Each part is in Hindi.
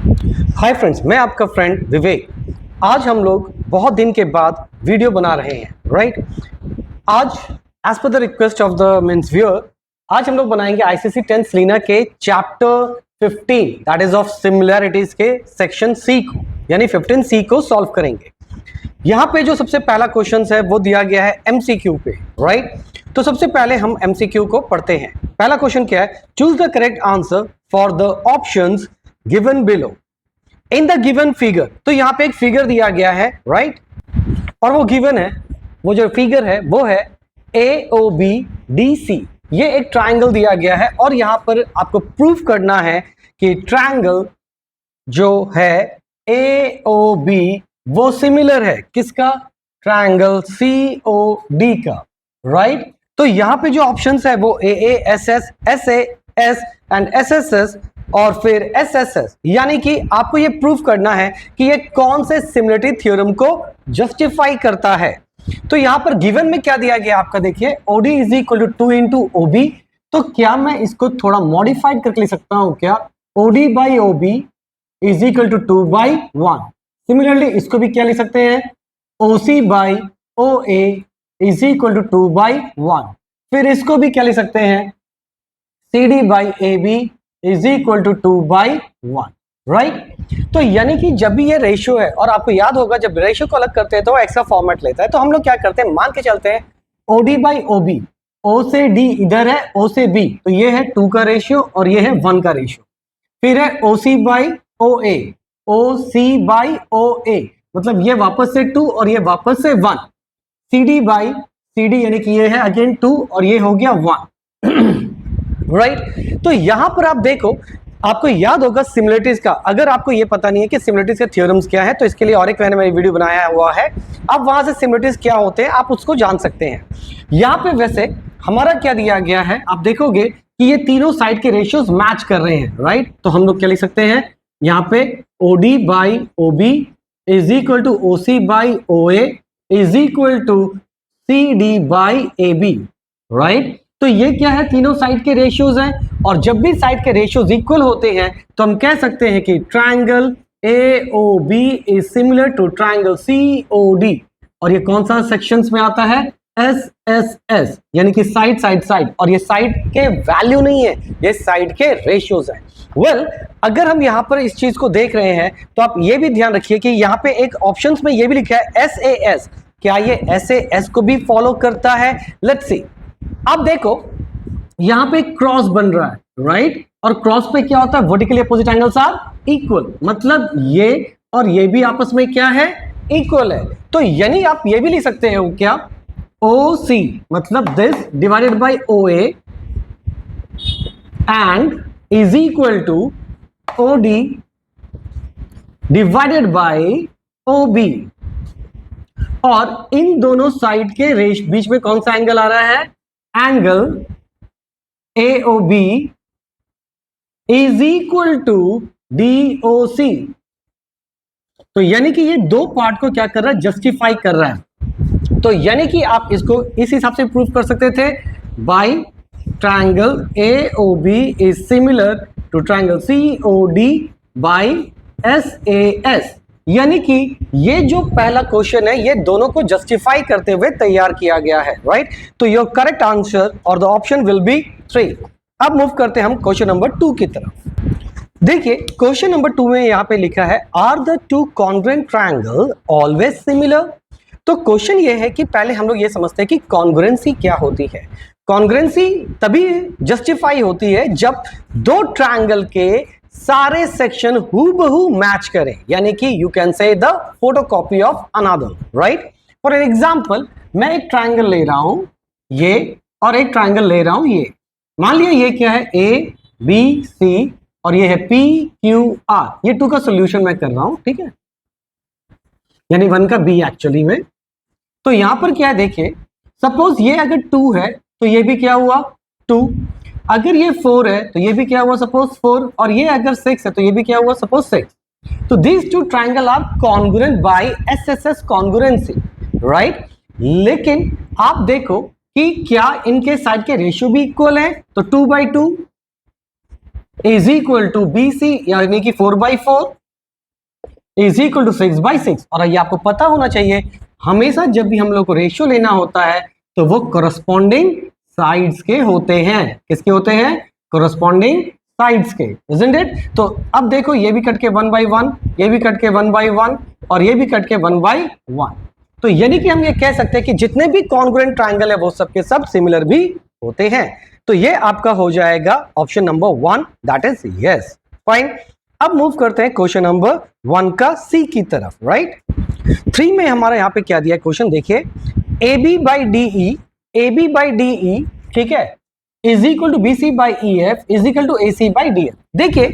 हाय फ्रेंड्स, मैं आपका फ्रेंड विवेक। आज हम लोग बहुत दिन के बाद वीडियो बना रहे हैं, राइट। आज as per the request of the means viewer, आज हम लोग बनाएंगे आईसीसी 10 सलीना के chapter 15 that is of similarities के सेक्शन सी को, यानी 15C को सॉल्व करेंगे। यहाँ पे जो सबसे पहला क्वेश्चन है वो दिया गया है एमसीक्यू पे, राइट। तो सबसे पहले हम एमसीक्यू को पढ़ते हैं। पहला क्वेश्चन क्या है? Choose the correct answer for the options given below in the given figure. तो यहाँ पे एक फिगर दिया गया है, राइट, और वो गिवन है, वो जो फिगर है वो है AOBDC। ये एक ट्रायंगल दिया गया है और यहाँ पर आपको प्रूफ करना है कि ट्रायंगल जो है AOB वो सिमिलर है किसका? ट्रायंगल COD का, राइट। तो यहाँ पे जो ऑप्शंस है वो AASS, SAS एंड SSS और फिर SSS, यानी कि आपको ये प्रूफ करना है कि ये कौन से सिमिलरिटी थ्योरम को जस्टिफाई करता है। तो यहां पर गिवन में क्या दिया गया आपका, देखिए OD is equal to 2 into OB। तो क्या मैं इसको थोड़ा मॉडिफाइड करके लिख सकता हूं क्या? OD by OB is equal to 2 by 1। Similarly इसको भी क्या लिख सकते हैं? OC by OA is equal to 2 by 1। फिर इसको भी क्या लिख सकते हैं? CD by AB is equal to 2 by 1, right. तो यानी कि जब भी ये रेशियो है, और आपको याद होगा जब रेशियो को अलग करते हैं तो एक्स्ट्रा फॉर्मेट लेता है, तो हम लोग क्या करते हैं, मान के चलते हैं OD बाई OB, O से D इधर है, O से B, तो ये है 2 का रेशियो और ये है 1 का रेशियो। फिर है OC by OA, OC by OA, मतलब ये वापस से 2 और ये वापस से 1। CD बाई CD, यानी कि ये है अगेन 2 और ये हो गया 1, राइट। तो यहां पर आप देखो, आपको याद होगा सिमिलरिटीज का। अगर आपको ये पता नहीं है कि सिमिलरिटीज के थ्योरम्स क्या है, तो इसके लिए और एक मैंने वीडियो बनाया हुआ है, अब वहां से सिमिलरिटीज क्या होते हैं आप उसको जान सकते हैं। यहां पे वैसे हमारा क्या दिया गया है, आप देखोगे कि ये तीनों साइड के रेशियोज मैच कर रहे हैं, राइट। तो हम लोग क्या लिख सकते हैं यहाँ पे? OD by OB is equal to OC by OA is equal to CD by AB, right. तो ये क्या है? तीनों साइड के रेशियोज हैं, और जब भी साइड के रेशियोज इक्वल होते हैं तो हम कह सकते हैं कि triangle AOB is similar to triangle COD। और ये कौन सा सेक्शंस में आता है? SSS, यानी कि साइड साइड साइड, और ये साइड के वैल्यू नहीं है, ये साइड के रेशियोज हैं। वेल, अगर हम यहाँ पर इस चीज को देख रहे हैं तो आप ये भी ध्यान रखिए कि यहाँ पे एक ऑप्शंस में ये भी लिखा है SAS। क्या ये SAS को भी फॉलो करता है? Let's see. अब देखो यहां पे क्रॉस बन रहा है, राइट, और क्रॉस पे क्या होता है? Vertically opposite angles are equal, मतलब ये और ये भी आपस में क्या है? इक्वल है। तो यानी आप ये भी लिख सकते हो क्या? OC मतलब this divided by OA and is equal to OD divided by OB। और इन दोनों साइड के बीच में कौन सा एंगल आ रहा है? Angle AOB is equal to DOC। तो यानी कि ये दो पार्ट को क्या कर रहा है? जस्टिफाई कर रहा है। तो यानी कि आप इसको इस हिसाब से प्रूव कर सकते थे, by triangle AOB is similar to triangle COD by SAS। यानी कि ये जो पहला क्वेश्चन है ये दोनों को जस्टिफाई करते हुए तैयार किया गया है, राइट। तो योर करेक्ट आंसर और द ऑप्शन विल बी 3। अब मूव करते हैं हम क्वेश्चन नंबर 2 की तरफ। देखिए क्वेश्चन नंबर 2 में यहां पे लिखा है, are the two congruent triangle always similar. तो क्वेश्चन ये है कि पहले हम लोग ये समझते हैं कि कॉन्ग्रुएंसी क्या होती है। कॉन्ग्रुएंसी तभी जस्टिफाई होती है जब दो ट्रायंगल के सारे सेक्शन हूबहू मैच करें, यानी कि you can say the photocopy of another, right. For an example, मैं एक ट्रायंगल ले रहा हूं ये, और एक ट्रायंगल ले रहा हूं ये। मान लिया ये क्या है? ABC और ये है PQR। ये 2 का सोल्यूशन मैं कर रहा हूं, ठीक है, यानी 1 का B एक्चुअली में। तो यहां पर क्या है, देखिए सपोज ये अगर 2 है तो ये भी क्या हुआ? 2। अगर ये 4 है तो ये भी क्या हुआ? सपोज 4। और ये अगर 6 है तो ये भी क्या हुआ? सपोज 6। तो these two triangle are congruent by SSS congruency, right? लेकिन आप देखो कि क्या इनके साइड के रेशियो भी इक्वल है? तो 2/2 इज इक्वल टू BC यानी कि 4/4 इज इक्वल टू 6/6। और ये आपको पता होना चाहिए, हमेशा जब भी हम लोग को रेशियो लेना होता है तो वो कोरस्पॉन्डिंग साइड्स के होते हैं। किसके होते हैं? कोरस्पॉन्डिंग साइड्स के, इजंट इट? तो अब देखो, ये भी कट के 1/1, ये भी कट के 1/1 और ये भी कट के 1/1। तो यानी कि हम ये कह सकते हैं कि जितने भी कॉन्ग्रुएंट ट्रायंगल है वो सब के सब सिमिलर भी होते हैं। तो ये आपका हो जाएगा option number 1, that is yes. Fine. अब मूव करते हैं क्वेश्चन नंबर 1 का सी की तरफ, राइट। 3 में हमारा यहाँ पे क्या दिया क्वेश्चन, देखिए AB by DE, AB by DE, ठीक है, is equal to BC by EF is equal to AC by DF। देखिए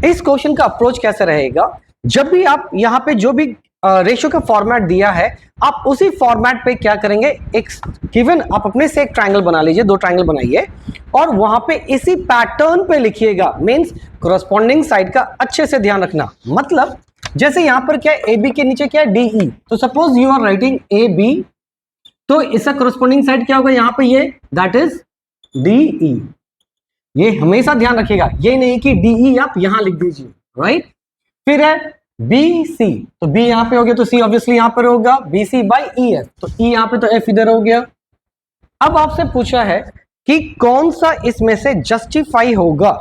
इस क्वेश्चन का अप्रोच कैसे रहेगा, जब भी आप यहाँ पे जो भी रेशियो का फॉर्मेट दिया है आप उसी फॉर्मेट पे क्या करेंगे, एक गिवन आप अपने से एक ट्रायंगल बना लीजिए, 2 ट्रायंगल बनाइए और वहां पे इसी पैटर्न पे लिखिएगा। मींस कोरस्पॉन्डिंग साइड का अच्छे से ध्यान रखना। मतलब जैसे यहां पर क्या है, AB के नीचे क्या है, DE। तो suppose you are writing AB, तो इसका कोरस्पॉन्डिंग साइड क्या होगा यहाँ पे, ये दैट इज DE। ये हमेशा ध्यान रखिएगा, ये नहीं कि DE आप यहां लिख दीजिए, राइट। फिर है BC, तो B यहां पे हो गया तो C ऑब्वियसली यहां पर होगा, BC बाई EF, तो E यहां पे तो F इधर हो गया। अब आपसे पूछा है कि कौन सा इसमें से जस्टिफाई होगा।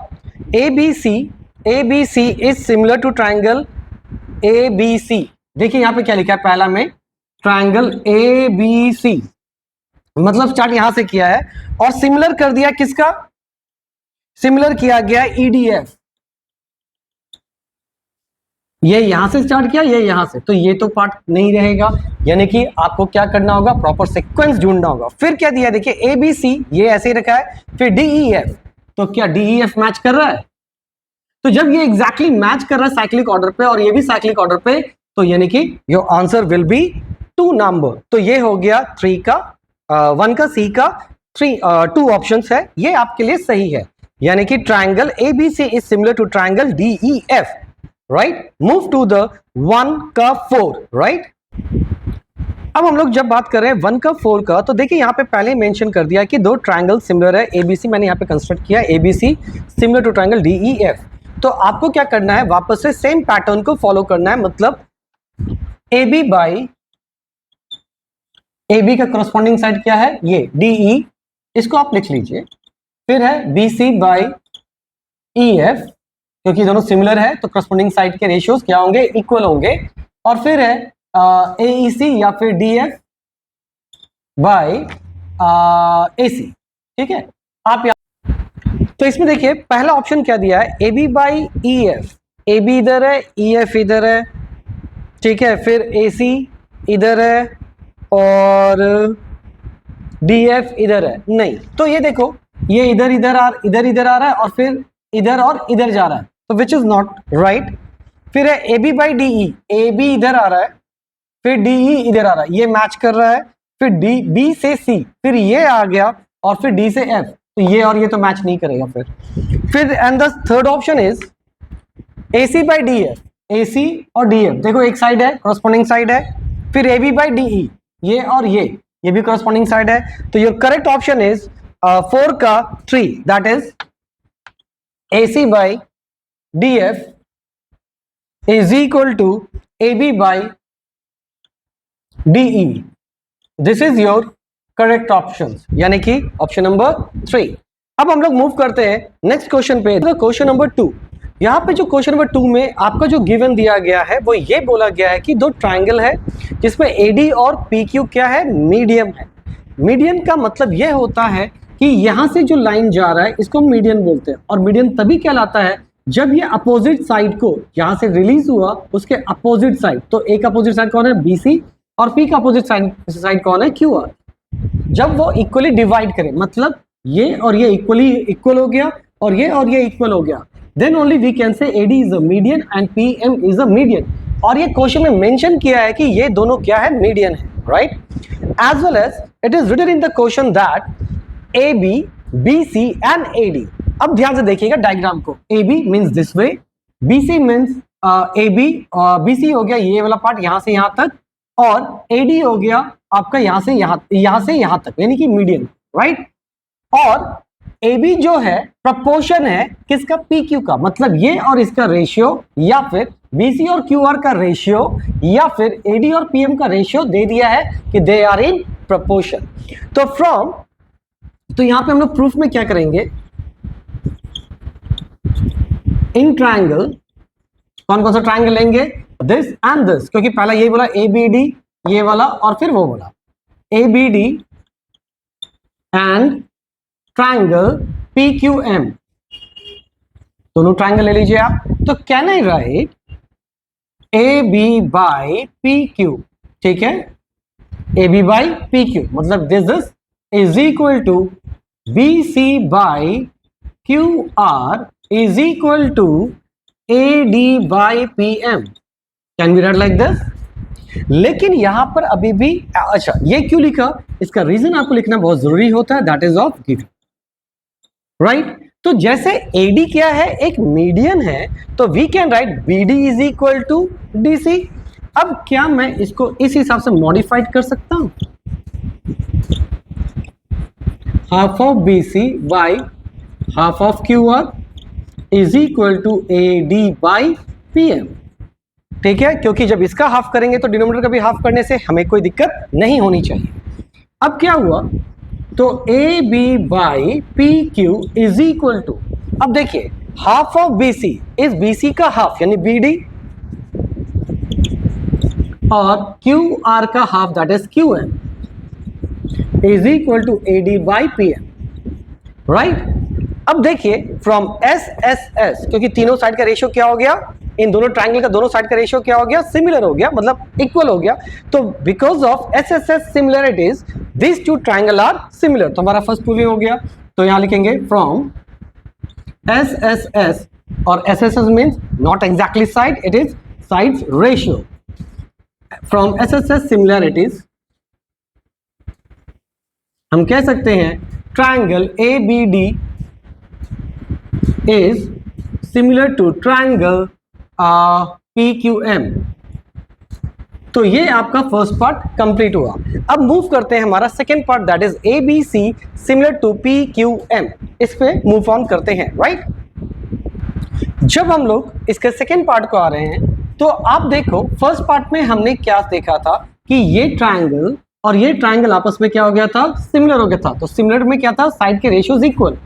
ABC is similar to triangle ABC। देखिए यहां पे क्या लिखा है, पहला में ट्रायंगल ABC, मतलब स्टार्ट यहां से किया है और सिमिलर कर दिया किसका, सिमिलर किया गया EDF। ये यहां से स्टार्ट किया, ये यहां से, तो ये तो पार्ट नहीं रहेगा, यानी कि आपको क्या करना होगा, प्रॉपर सीक्वेंस ढूंढना होगा। फिर क्या दिया, देखिए ABC ये ऐसे ही रखा है, फिर DEF, तो क्या DEF मैच कर रहा है? तो जब ये एग्जैक्टली मैच कर रहा है साइक्लिक ऑर्डर पे और ये भी साइक्लिक ऑर्डर पे, तो यानी कि your answer will be 2 number. तो ये हो गया 3 का 1 का C का 2 ऑप्शंस है, ये आपके लिए सही है। यानी कि triangle ABC is similar to triangle DEF, right. Move to the 1 का 4, राइट। अब हम लोग जब बात कर रहे हैं 1 का 4 का, तो देखिए यहाँ पे पहले मेंशन कर दिया कि 2 ट्रायंगल सिमिलर है, ABC मैंने यहाँ पे कंस्ट्रक्ट किया, ABC similar to triangle DEF। तो आपको क्या करना है, वापस से सेम पैटर्न को फॉलो करना है। मतलब AB बाई AB का करस्पॉन्डिंग साइड क्या है, ये DE, इसको आप लिख लीजिए। फिर है BC बाई EF, क्योंकि दोनों सिमिलर है तो करस्पॉन्डिंग साइड के रेशियोज क्या होंगे, इक्वल होंगे। और फिर है AEC या फिर DF बाई AC, ठीक है। आप तो इसमें देखिए पहला ऑप्शन क्या दिया है, AB बाई EF, AB इधर है, EF इधर है, ठीक है। फिर AC इधर है और DF इधर है, नहीं तो ये देखो ये इधर इधर आ रहा है और फिर इधर और इधर जा रहा है, तो विच इज नॉट राइट। फिर है AB बाई DE, AB इधर आ रहा है, फिर DE इधर आ रहा है, ये मैच कर रहा है। फिर B से C, फिर ये आ गया और फिर D से F, तो ये और ये तो मैच नहीं करेगा। फिर and the third option is AC by DF, AC और DF देखो एक साइड है, कॉरस्पॉन्डिंग साइड है। फिर AB बाई DE, ये और ये भी कॉरस्पॉन्डिंग साइड है। तो योर करेक्ट ऑप्शन इज 4 का 3, that is AC by DF is equal to AB by DE. This is your correct options, यानी कि ऑप्शन नंबर 3। अब हम लोग मूव करते हैं नेक्स्ट क्वेश्चन पे, क्वेश्चन नंबर 2। यहाँ पे जो क्वेश्चन नंबर 2 में आपका जो गिवन दिया गया है वो ये बोला गया है कि 2 ट्रायंगल है जिसमें AD और PQ क्या है, मीडियम है। मीडियन का मतलब यह होता है कि यहां से जो लाइन जा रहा है इसको मीडियन बोलते हैं, और मीडियन तभी कहलाता है जब ये अपोजिट साइड को यहां से रिलीज हुआ उसके अपोजिट साइड, तो एक अपोजिट साइड कौन है, BC, और P का अपोजिट साइड कौन है, QR। जब वो इक्वली डिवाइड करें, मतलब ये और ये इक्वल हो गया और ये इक्वल हो गया, then only we can say AD is a median and PM is a median. और ये क्वेश्चन में मेंशन किया है कि ये दोनों क्या है, मीडियन है, right. As well as it is written in the question that AB, BC and AD। अब ध्यान से देखिएगा डायग्राम को, AB means this way, BC means AB, BC हो गया ये वाला पार्ट यहां से यहां तक, और AD हो गया आपका यहां से यहां तक, यानी कि मीडियन, राइट। और ए बी जो है प्रपोर्शन है किसका, पी क्यू का, मतलब ये और इसका रेशियो, या फिर बीसी और क्यू आर का रेशियो, या फिर एडी और पीएम का रेशियो दे दिया है कि दे आर इन प्रपोर्शन। तो फ्रॉम, तो यहां पे हम लोग प्रूफ में क्या करेंगे, इन ट्रायंगल, कौन कौन सा ट्रायंगल लेंगे, दिस एंड दिस, क्योंकि पहला यही बोला ए बी डी, ये वाला, और फिर वो बोला A B D and triangle P Q M, दोनों ट्रायंगल ले लीजिए आप। तो can I write A B by P Q, ठीक है, A B by P Q, मतलब this is equal to B C by Q R is equal to A D by P M, can be write like this. लेकिन यहां पर अभी भी, अच्छा ये क्यों लिखा, इसका रीजन आपको लिखना बहुत जरूरी होता है, that is of given, right. तो जैसे AD क्या है, एक मीडियन है, तो we can write BD is equal to DC। अब क्या मैं इसको इस हिसाब से मॉडिफाइड कर सकता हूं, half of BC by half of QR is equal to AD by PM, ठीक है, क्योंकि जब इसका हाफ करेंगे तो डिनोमिनेटर का भी हाफ करने से हमें कोई दिक्कत नहीं होनी चाहिए। अब क्या हुआ, तो A B by P Q is equal to, अब देखिए half of BC is BC का हाफ यानी BD, और QR का हाफ that is QM is equal to AD by PM, right. अब देखिए फ्रॉम SSS, क्योंकि तीनों साइड का रेशियो क्या हो गया, इन दोनों ट्रायंगल का दोनों साइड का रेशियो क्या हो गया, सिमिलर हो गया, मतलब इक्वल हो गया। तो because of SSS similarities this two triangle are similar, तो हमारा फर्स्ट प्रूविंग हो गया। तो यहां लिखेंगे फ्रॉम SSS, और SSS means not exactly side, it is sides ratio. From SSS similarities हम कह सकते हैं triangle ABD is similar to triangle PQM। तो ये आपका फर्स्ट पार्ट कंप्लीट हुआ। अब मूव करते हैं हमारा second part, that is ABC similar to PQM, इस पे मूव ऑन करते हैं, राइट। जब हम लोग इसके सेकेंड पार्ट को आ रहे हैं, तो आप देखो फर्स्ट पार्ट में हमने क्या देखा था कि ये ट्रायंगल और ये ट्रायंगल आपस में क्या हो गया था, सिमिलर हो गया था। तो सिमिलर में क्या था, साइड के ratios equal,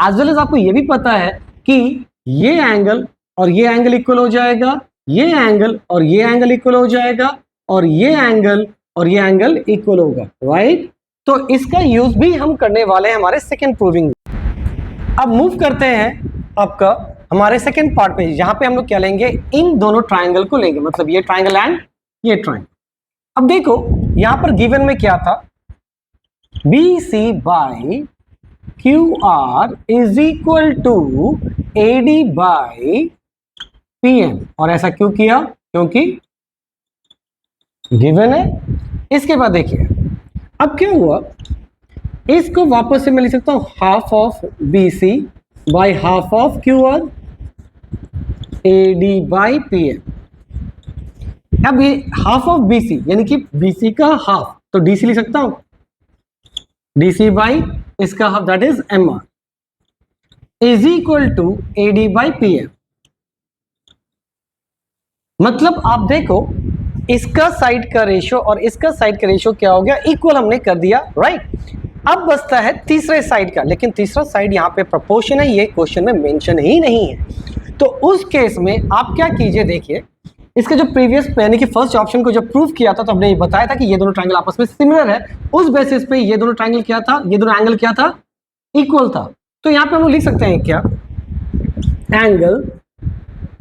as well as आपको ये भी पता है कि ये एंगल और ये एंगल इक्वल हो जाएगा, ये एंगल और ये एंगल इक्वल हो जाएगा, और ये एंगल और ये एंगल इक्वल होगा, राइट। तो इसका यूज भी हम करने वाले हैं हमारे सेकेंड प्रूविंग। अब मूव करते हैं आपका हमारे सेकेंड पार्ट में, जहां पे हम लोग क्या लेंगे, इन दोनों ट्रायंगल को लेंगे, मतलब ये ट्रायंगल एंड ये ट्रायंगल। अब देखो यहां पर गिवन में क्या था, BC by QR is equal to AD by PM, और ऐसा क्यों किया, क्योंकि गिवन है। इसके बाद देखिए अब क्या हुआ, इसको वापस से मैं लिख सकता हूं half of BC by half of QR AD by PM। अब ये हाफ ऑफ BC यानी कि BC का हाफ, तो DC लिख सकता हूं, DC बाई इसका half that is MR is equal to AD by PM। मतलब आप देखो इसका साइड का रेशियो और इसका साइड का रेशियो क्या हो गया, इक्वल हमने कर दिया, राइट। अब बचता है तीसरे साइड का, लेकिन तीसरा साइड यहाँ पे प्रोपोर्शन है, ये क्वेश्चन में मेंशन ही नहीं है। तो उस केस में आप क्या कीजिए, देखिए इसका जो प्रीवियस यानी कि फर्स्ट ऑप्शन को जब प्रूव किया था तो हमने ये बताया था कि ये दोनों ट्रायंगल आपस में सिमिलर है, उस बेसिस पे ये दोनों ट्रायंगल क्या था, ये दोनों एंगल क्या था, इक्वल था। तो यहाँ पे हम लोग लिख सकते हैं क्या, angle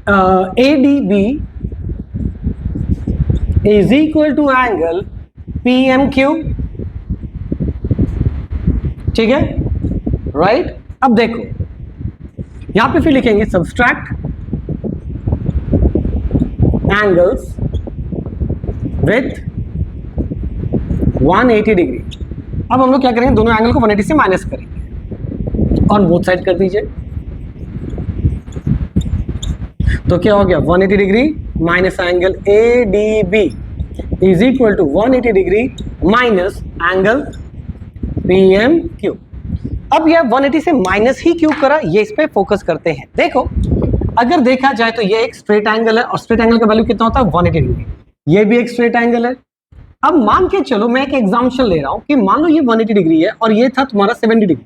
ADB is equal to angle PMQ, ठीक है, राइट। अब देखो यहां पे फिर लिखेंगे सब्सट्रैक्ट एंगल्स विथ 180 डिग्री। अब हम लोग क्या करेंगे, दोनों एंगल को 180 से माइनस करेंगे और बोथ साइड कर दीजिए। तो क्या हो गया, 180 degree minus angle ADB is equal to 180 degree minus angle PMQ। अब यह 180 से माइनस ही क्यों करा, ये इस पे फोकस करते हैं। देखो अगर देखा जाए तो ये एक स्ट्रेट एंगल है और स्ट्रेट एंगल का वैल्यू कितना होता है 180 डिग्री। ये भी एक स्ट्रेट एंगल है। अब मान के चलो मैं एक एग्जांपल ले रहा हूं कि मान लो ये 180 डिग्री है और ये था तुम्हारा 70 डिग्री,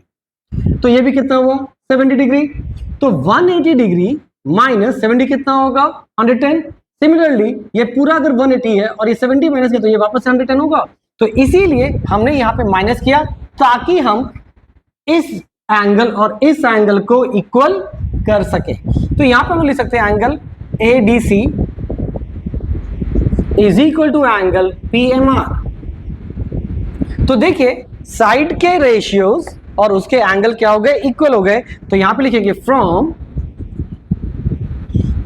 तो ये भी कितना हुआ 70 डिग्री। तो 180 डिग्री माइनस 70 कितना होगा 110। सिमिलरली ये पूरा अगर 180 है और ये 70 माइनस किया तो ये वापस 110 होगा। तो इसीलिए हमने यहाँ पे माइनस किया ताकि हम इस एंगल और इस एंगल को इक्वल कर सके। तो यहां पर हम लिख सकते हैं angle ADC is equal to angle PMR। तो देखिए साइड के रेशियोज और उसके एंगल क्या हो गए इक्वल हो गए। तो यहां पे लिखेंगे from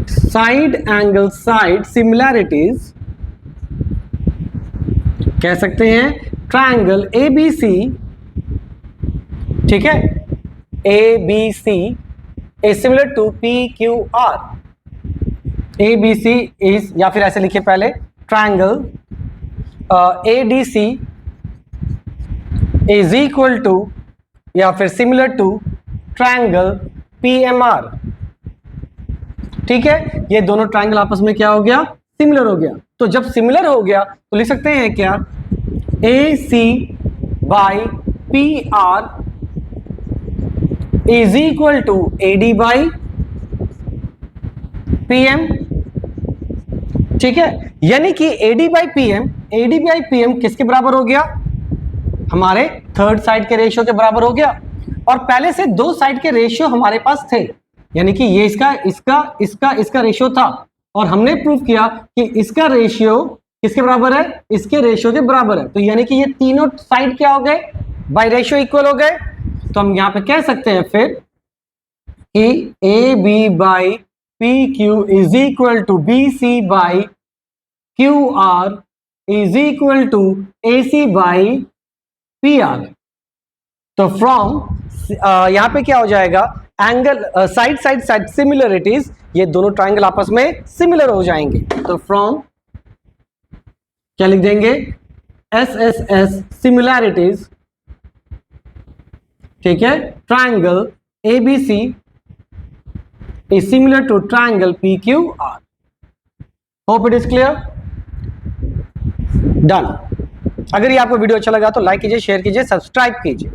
side angle side similarities, कह सकते हैं ट्रायंगल ABC, ठीक है, ABC is similar to PQR। ABC is, या फिर ऐसे लिखिए पहले triangle ADC is equal to या फिर similar to ट्रायंगल PMR। ठीक है, ये दोनों ट्रायंगल आपस में क्या हो गया सिमिलर हो गया। तो जब सिमिलर हो गया तो लिख सकते हैं क्या AC by PR is equal to AD by PM। ठीक है, यानी कि AD by PM किसके बराबर हो गया हमारे थर्ड साइड के रेशियो के बराबर हो गया। और पहले से दो साइड के रेशियो हमारे पास थे, यानी कि ये इसका रेशियो था और हमने प्रूव किया कि इसका रेशियो किसके बराबर है इसके रेशियो के बराबर है। तो यानी कि ये तीनों साइड क्या हो गए बाय रेशियो इक्वल हो गए। तो हम यहां पे कह सकते हैं फिर कि AB by PQ is equal to BC by QR is equal to AC by PR। तो फ्रॉम यहां पे क्या हो जाएगा एंगल साइड सिमिलरिटीज, ये दोनों ट्रायंगल आपस में सिमिलर हो जाएंगे। तो फ्रॉम क्या लिख देंगे SSS सिमिलैरिटीज, ठीक है, triangle ABC is similar to triangle PQR। Hope it is clear, done. अगर ये आपको वीडियो अच्छा लगा तो लाइक कीजिए, शेयर कीजिए, सब्सक्राइब कीजिए।